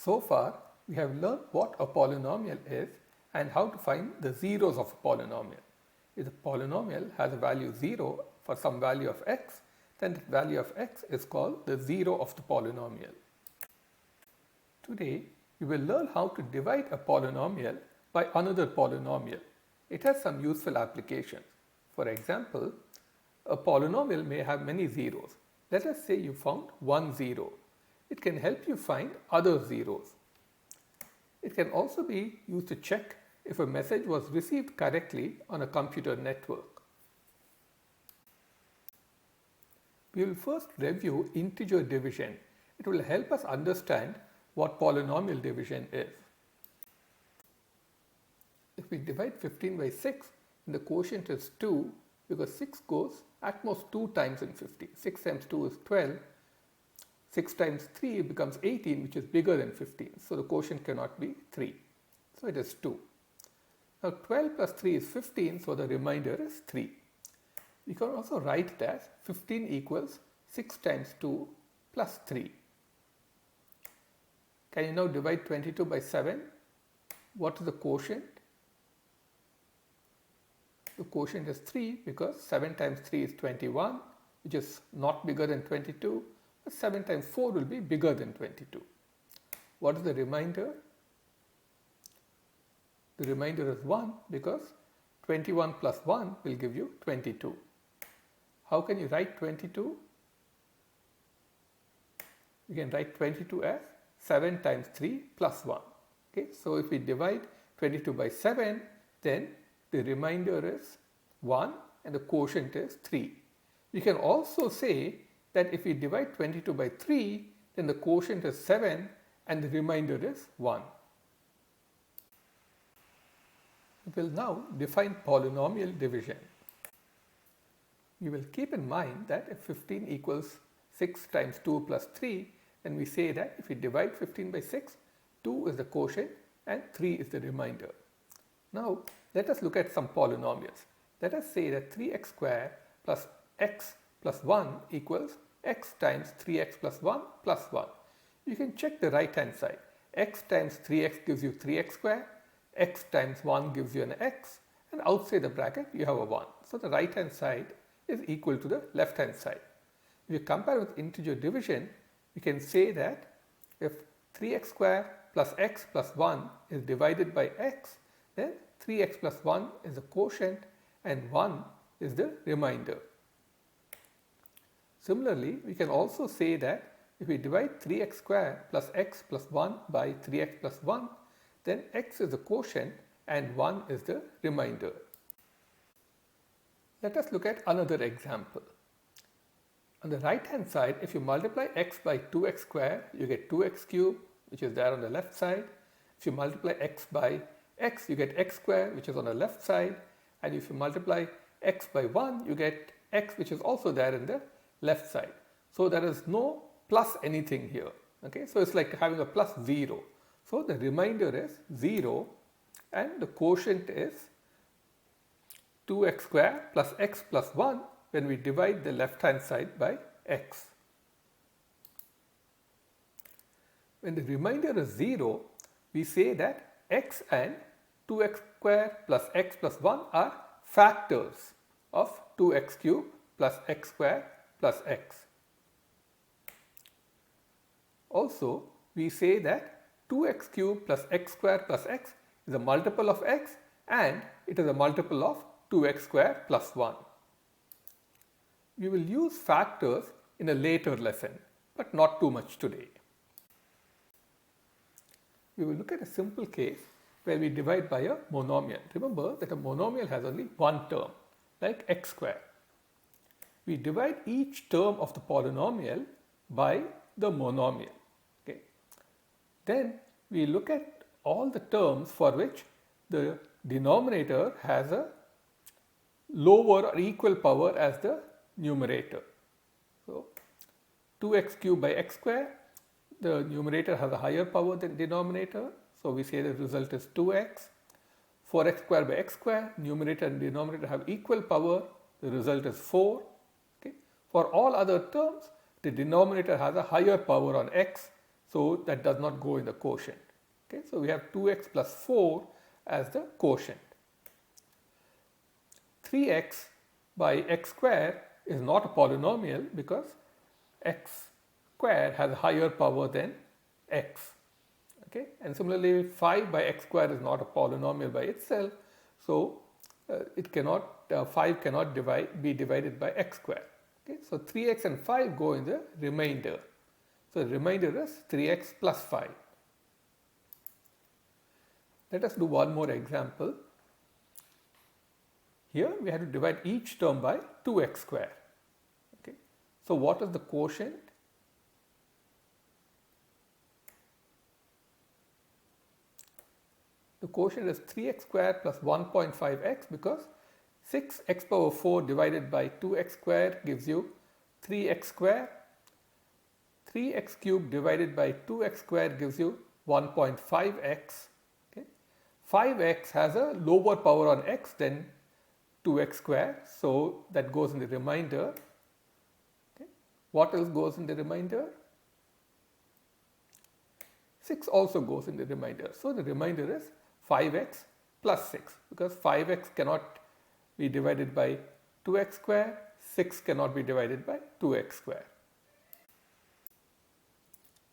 So far, we have learned what a polynomial is and how to find the zeros of a polynomial. If the polynomial has a value 0 for some value of x, then the value of x is called the zero of the polynomial. Today, we will learn how to divide a polynomial by another polynomial. It has some useful applications. For example, a polynomial may have many zeros. Let us say you found one zero. It can help you find other zeros. It can also be used to check if a message was received correctly on a computer network. We will first review integer division. It will help us understand what polynomial division is. If we divide 15 by 6, then the quotient is 2 because 6 goes at most 2 times in 50. 6 times 2 is 12. 6 times 3 becomes 18, which is bigger than 15. So the quotient cannot be 3. So it is 2. Now 12 plus 3 is 15, so the remainder is 3. We can also write that 15 equals 6 times 2 plus 3. Can you now divide 22 by 7? What is the quotient? The quotient is 3 because 7 times 3 is 21, which is not bigger than 22. But 7 times 4 will be bigger than 22. What is the remainder? The remainder is 1 because 21 plus 1 will give you 22. How can you write 22? You can write 22 as 7 times 3 plus 1. Okay, so if we divide 22 by 7, then the remainder is 1 and the quotient is 3. We can also say that if we divide 22 by 3, then the quotient is 7 and the remainder is 1. We will now define polynomial division. You will keep in mind that if 15 equals 6 times 2 plus 3, then we say that if we divide 15 by 6, 2 is the quotient and 3 is the remainder. Now, let us look at some polynomials. Let us say that 3x squared plus x plus 1 equals x times 3x plus 1 plus 1. You can check the right hand side. X times 3x gives you 3x squared, x times 1 gives you an x, and outside the bracket you have a 1. So the right hand side is equal to the left hand side. If you compare with integer division, we can say that if 3x squared plus x plus 1 is divided by x, then 3x plus 1 is the quotient and 1 is the remainder. Similarly, we can also say that if we divide 3x squared plus x plus 1 by 3x plus 1, then x is the quotient and 1 is the remainder. Let us look at another example. On the right hand side, if you multiply x by 2x squared, you get 2x cubed, which is there on the left side. If you multiply x by x, you get x squared, which is on the left side. And if you multiply x by 1, you get x, which is also there in the left side. So there is no plus anything here. Okay, so it's like having a plus 0. So the remainder is 0 and the quotient is 2x squared plus x plus 1 when we divide the left hand side by x. When the remainder is 0, we say that x and 2x squared plus x plus 1 are factors of 2x cubed plus x squared plus x. Also, we say that 2x cubed plus x squared plus x is a multiple of x and it is a multiple of 2x squared plus 1. We will use factors in a later lesson, but not too much today. We will look at a simple case where we divide by a monomial. Remember that a monomial has only one term, like x squared. We divide each term of the polynomial by the monomial. Okay. Then we look at all the terms for which the denominator has a lower or equal power as the numerator. So 2x cubed by x squared, the numerator has a higher power than denominator. So we say the result is 2x. 4x squared by x squared, numerator and denominator have equal power. The result is 4. Okay. For all other terms, the denominator has a higher power on x. so that does not go in the quotient. Okay, so we have 2x plus 4 as the quotient. 3x by x square is not a polynomial because x square has a higher power than x. Okay, and similarly 5 by x square is not a polynomial by itself, so it cannot 5 cannot be divided by x square. Okay, so 3x and 5 go in the remainder. So the remainder is 3x plus 5. Let us do one more example. Here we have to divide each term by 2x square. Okay, so what is the quotient? The quotient is 3x square plus 1.5x because 6x power 4 divided by 2x square gives you 3x square. 3x cubed divided by 2x square gives you 1.5x. Okay. 5x has a lower power on x than 2x square, so that goes in the remainder. Okay. What else goes in the remainder? 6 also goes in the remainder. So the remainder is 5x plus 6 because 5x cannot be divided by 2x square, 6 cannot be divided by 2x square.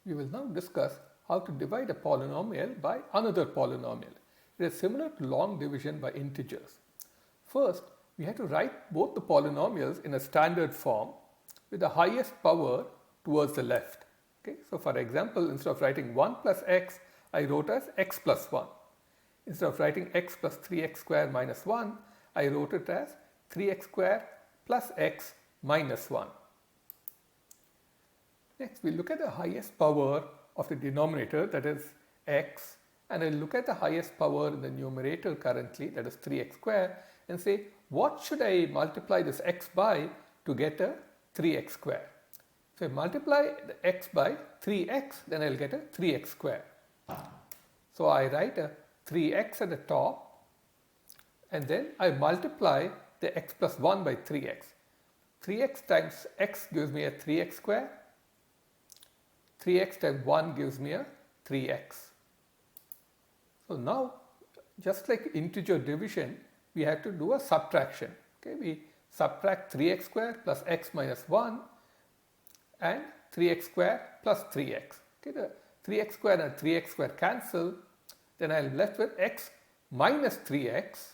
We will now discuss how to divide a polynomial by another polynomial. It is similar to long division by integers. First, we have to write both the polynomials in a standard form with the highest power towards the left. Okay? So for example, instead of writing 1 plus x, I wrote as x plus 1. Instead of writing x plus 3x square minus 1, I wrote it as 3x square plus x minus 1. Next, we look at the highest power of the denominator, that is x, and I look at the highest power in the numerator currently, that is 3x square, and say, what should I multiply this x by to get a 3x square? So I multiply the x by 3x, then I'll get a 3x square. So I write a 3x at the top, and then I multiply the x plus 1 by 3x. 3x times x gives me a 3x square. 3x times 1 gives me a 3x. So now, just like integer division, we have to do a subtraction. Okay, we subtract 3x square plus x minus 1 and 3x square plus 3x. Okay, the 3x square and 3x square cancel. Then I am left with x minus 3x,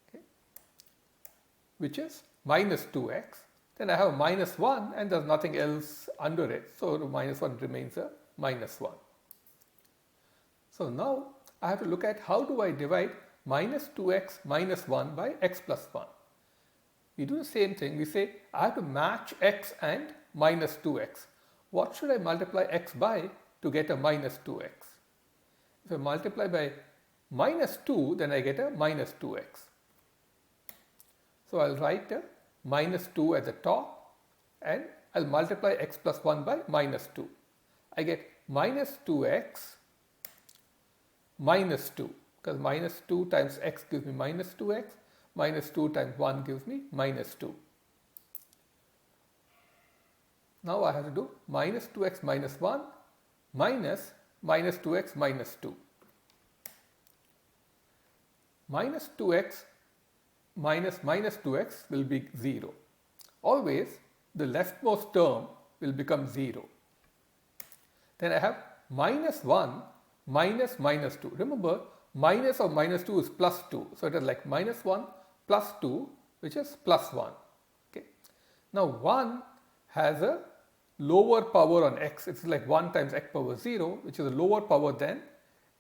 okay, which is minus 2x. Then I have minus 1 and there is nothing else under it. So the minus 1 remains a minus 1. So now I have to look at how do I divide minus 2x minus 1 by x plus 1. We do the same thing. We say I have to match x and minus 2x. What should I multiply x by to get a minus 2x? If I multiply by minus 2, then I get a minus 2x. So I'll write a minus 2 at the top and I'll multiply x plus 1 by minus 2. I get minus 2x minus 2 because minus 2 times x gives me minus 2x, minus 2 times 1 gives me minus 2. Now I have to do minus 2x minus 1 minus minus 2x minus 2. Minus 2x minus minus 2x will be 0. Always the leftmost term will become 0. Then I have minus 1 minus minus 2. Remember, minus of minus 2 is plus 2. So it is like minus 1 plus 2, which is plus 1. Okay. Now 1 has a lower power on x. It's like 1 times x power 0, which is a lower power than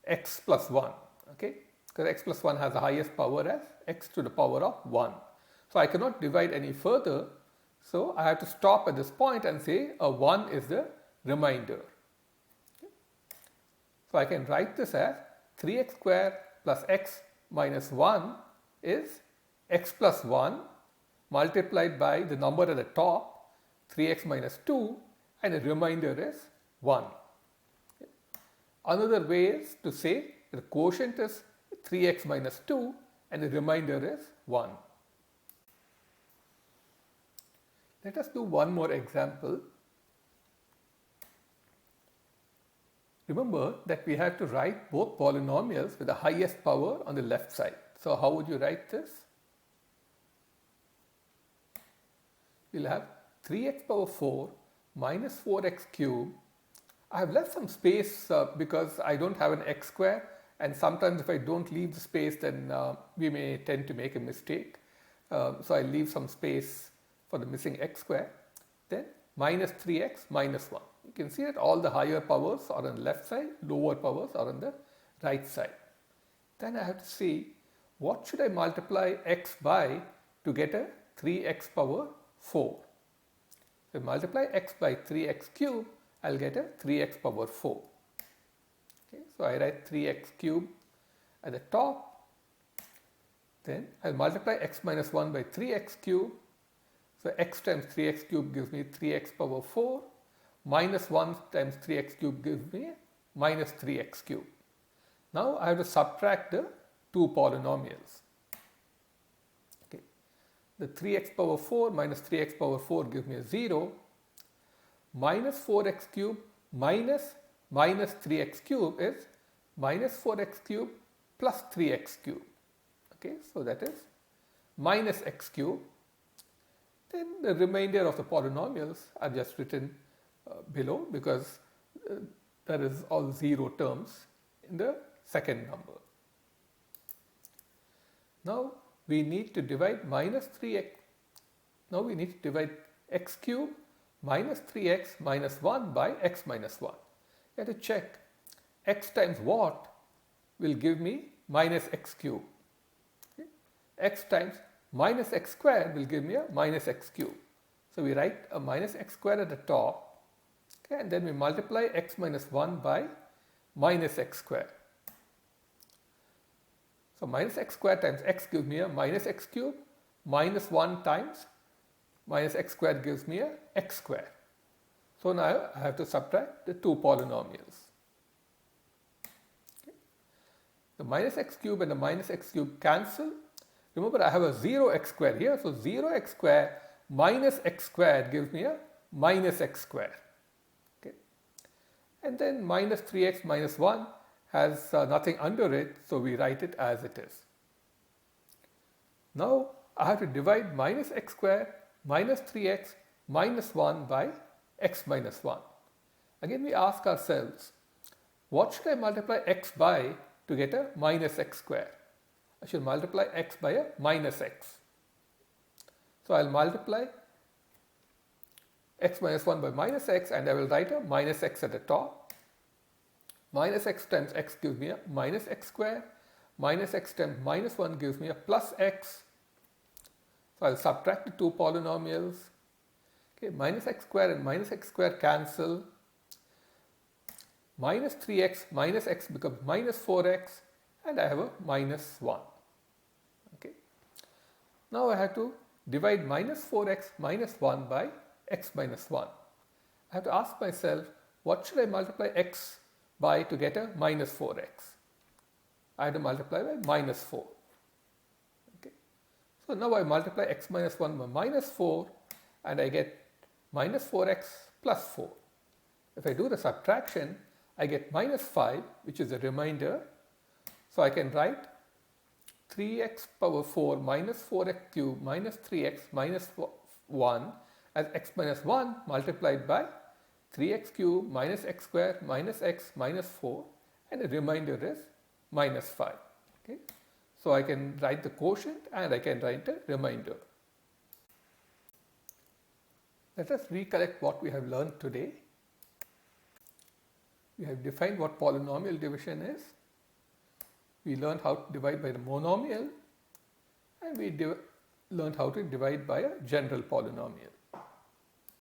x plus 1. Okay. Because x plus 1 has the highest power as x to the power of 1. So I cannot divide any further. So I have to stop at this point and say a 1 is the remainder. Okay. So I can write this as 3x square plus x minus 1 is x plus 1 multiplied by the number at the top, 3x minus 2, and the remainder is 1. Okay. Another way is to say the quotient is 3x minus 2 and the remainder is 1. Let us do one more example. Remember that we have to write both polynomials with the highest power on the left side. So how would you write this? We'll have 3x power 4 minus 4x cubed. I have left some space because I don't have an x square, and sometimes if I don't leave the space, then we may tend to make a mistake. So I leave some space for the missing x square. Then minus 3x minus 1. You can see that all the higher powers are on the left side, lower powers are on the right side. Then I have to see what should I multiply x by to get a 3x power 4. If I multiply x by 3x cubed, I'll get a 3x power 4. Okay, so I write 3x cubed at the top. Then I'll multiply x minus 1 by 3x cubed. So x times 3x cubed gives me 3x power 4. Minus 1 times 3x cubed gives me minus 3x cubed. Now I have to subtract the two polynomials. Okay. The 3x power 4 minus 3x power 4 gives me a 0. Minus 4x cubed minus 3x cubed is minus 4x cubed plus 3x cubed. Okay, so that is minus x cubed. Then the remainder of the polynomials are just written below because there is all 0 terms in the second number. Now we need to divide minus 3x. Now we need to divide x cubed minus 3x minus 1 by x minus 1. You have to check x times what will give me minus x cubed. Okay. X times minus x squared will give me a minus x cubed. So we write a minus x squared at the top, okay, and then we multiply x minus 1 by minus x squared. So minus x squared times x gives me a minus x cubed, minus 1 times minus x squared gives me a x squared. So now I have to subtract the two polynomials. Okay. The minus x cubed and the minus x cubed cancel. Remember, I have a 0x squared here, so 0x squared minus x squared gives me a minus x squared. Okay. And then minus 3x minus 1 has nothing under it, so we write it as it is. Now I have to divide minus x squared minus 3x minus 1 by x minus 1. Again we ask ourselves, what should I multiply x by to get a minus x squared? I should multiply x by a minus x. So I'll multiply x minus 1 by minus x, and I will write a minus x at the top. Minus x times x gives me a minus x squared. Minus x times minus 1 gives me a plus x. So I'll subtract the two polynomials. Okay, minus x squared and minus x squared cancel. Minus 3x minus x becomes minus 4x, and I have a minus 1. Okay. Now I have to divide minus 4x minus 1 by x minus 1. I have to ask myself, what should I multiply x by to get a minus 4x? I have to multiply by minus 4. Okay. So now I multiply x minus 1 by minus 4, and I get minus 4x plus 4. If I do the subtraction, I get minus 5, which is a remainder. So I can write 3x power 4 minus 4x cubed minus 3x minus 1 as x minus 1 multiplied by 3x cubed minus x squared minus x minus 4, and the remainder is minus 5. Okay. So I can write the quotient and I can write the remainder. Let us recollect what we have learned today. We have defined what polynomial division is. We learned how to divide by the monomial, and we learned how to divide by a general polynomial.